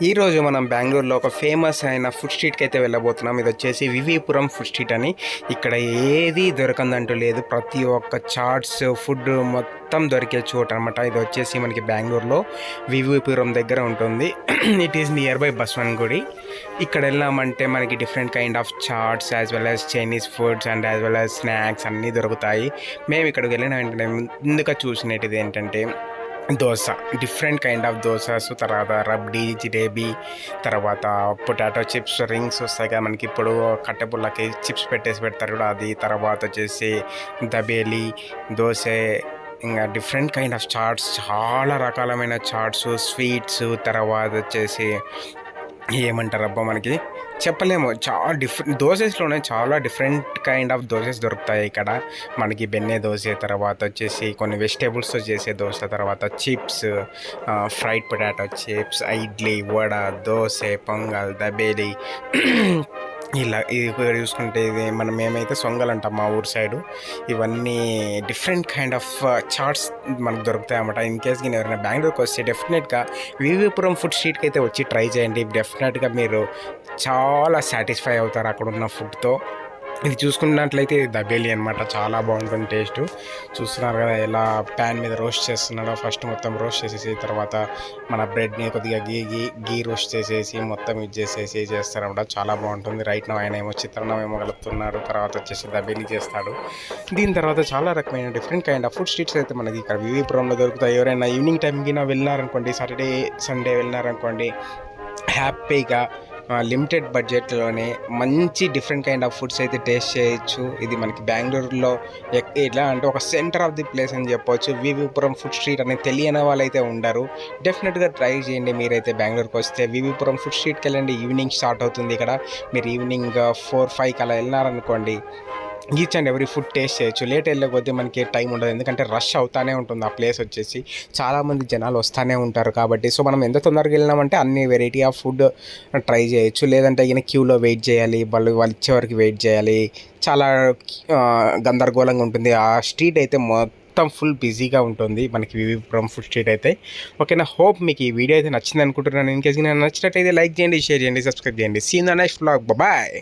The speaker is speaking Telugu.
ఈరోజు మనం బెంగళూరులో ఒక ఫేమస్ అయిన ఫుడ్ స్ట్రీట్కి అయితే వెళ్ళబోతున్నాం. ఇది వచ్చేసి వివిపురం ఫుడ్ స్ట్రీట్ అని. ఇక్కడ ఏది దొరకందంటూ లేదు. ప్రతి ఒక్క చాట్స్ ఫుడ్ మొత్తం దొరికే చోటు అనమాట. ఇది వచ్చేసి మనకి బెంగళూరులో వివిపురం దగ్గర ఉంటుంది. It is near by Basavan Gudi. ఇక్కడ వెళ్ళామంటే మనకి different kind of chats as well as Chinese foods and as well as snacks అన్నీ దొరుకుతాయి. మేము ఇక్కడికి వెళ్ళిన వెంటనే ముందుగా చూసినది ఏంటంటే dosa, different kind of dosas, తర్వాత రబ్డీ, జిలేబీ, తర్వాత పొటాటో చిప్స్ రింగ్స్ వస్తాయి కదా మనకి, ఇప్పుడు కట్టెపుల్లకి చిప్స్ పెట్టేసి పెడతారు కూడా అది, తర్వాత వచ్చేసి దబేలి దోశ, ఇంకా డిఫరెంట్ కైండ్ ఆఫ్ చాట్స్, చాలా రకాలమైన చాట్స్, స్వీట్స్, తర్వాత వచ్చేసి ఏమంటారు అబ్బా మనకి చెప్పలేము. చాలా దోసెస్లోనే చాలా డిఫరెంట్ కైండ్ ఆఫ్ దోసెస్ దొరుకుతాయి ఇక్కడ మనకి. బెన్నె దోశ, తర్వాత వచ్చేసి కొన్ని వెజిటేబుల్స్తో చేసే దోశ, తర్వాత chips, fried potato chips, idli, vada, dosa, pongal, dabeli, ఇలా ఇది చూసుకుంటే ఇది మేమైతే సొంగల్ అంటాం మా ఊరు సైడు. ఇవన్నీ డిఫరెంట్ కైండ్ ఆఫ్ చాట్స్ మనకు దొరుకుతాయి అన్నమాట. ఇన్ కేస్ నేను ఎవరైనా బెంగళూరుకి వస్తే డెఫినెట్గా వివిపురం ఫుడ్ స్ట్రీట్కి అయితే వచ్చి ట్రై చేయండి. డెఫినెట్గా మీరు చాలా సాటిస్ఫై అవుతారు అక్కడ ఉన్న ఫుడ్తో. ఇది చూసుకున్నట్లయితే ఇది దబేలి అనమాట. చాలా బాగుంటుంది టేస్ట్. చూస్తున్నారు కదా ఎలా ప్యాన్ మీద రోస్ట్ చేస్తున్నాడో. ఫస్ట్ మొత్తం రోస్ట్ చేసేసి తర్వాత మన బ్రెడ్ని కొద్దిగా గీ రోస్ట్ చేసేసి మొత్తం ఇది చేసేసి చేస్తారన్నమాట. చాలా బాగుంటుంది. రైట్ నా ఆయన ఏమో చిత్రాన్నం ఏమో కలుపుతున్నాడు, తర్వాత వచ్చేసి దబేలి చేస్తాడు. దీని తర్వాత చాలా రకమైన different kind of food streets అయితే మనకి ఇక్కడ వివిపురంలో దొరుకుతాయి. ఎవరైనా ఈవినింగ్ టైంకి వెళ్ళినారనుకోండి, సాటర్డే సండే వెళ్ళినారనుకోండి, హ్యాపీగా లిమిటెడ్ బడ్జెట్లోనే మంచి డిఫరెంట్ కైండ్ ఆఫ్ ఫుడ్స్ అయితే టేస్ట్ చేయొచ్చు. ఇది మనకి బెంగళూరులో ఎట్లా అంటే ఒక సెంటర్ ఆఫ్ ది ప్లేస్ అని చెప్పవచ్చు. వివిపురం ఫుడ్ స్ట్రీట్ అనేది తెలియని వాళ్ళైతే ఉండరు. డెఫినెట్గా ట్రై చేయండి. మీరైతే బెంగళూరుకి వస్తే వివిపురం ఫుడ్ స్ట్రీట్కి వెళ్ళండి. ఈవినింగ్ స్టార్ట్ అవుతుంది ఇక్కడ. మీరు ఈవినింగ్ 4-5కి అలా వెళ్ళినారనుకోండి, each and every food taste చేయొచ్చు. లేట్ వెళ్ళకపోతే మనకి టైం ఉండదు, ఎందుకంటే రష్ అవుతానే ఉంటుంది. ఆ ప్లేస్ వచ్చేసి చాలామంది జనాలు వస్తూనే ఉంటారు కాబట్టి. సో మనం ఎంత తొందరగా వెళ్ళినామంటే అన్ని వెరైటీ ఆఫ్ ఫుడ్ ట్రై చేయొచ్చు. లేదంటే ఈయన క్యూలో వెయిట్ చేయాలి, వాళ్ళు ఇచ్చేవరకు వెయిట్ చేయాలి. చాలా గందరగోళంగా ఉంటుంది. ఆ స్ట్రీట్ అయితే మొత్తం ఫుల్ బిజీగా ఉంటుంది మనకి వివిపురం ఫుడ్ స్ట్రీట్ అయితే. ఓకేనా, హోప్ మీకు ఈ వీడియో అయితే నచ్చింది అనుకుంటున్నాను. ఇన్ కేసు నచ్చినట్టయితే లైక్ చేయండి, షేర్ చేయండి, సబ్స్క్రైబ్ చేయండి. See in the next vlog. Bye.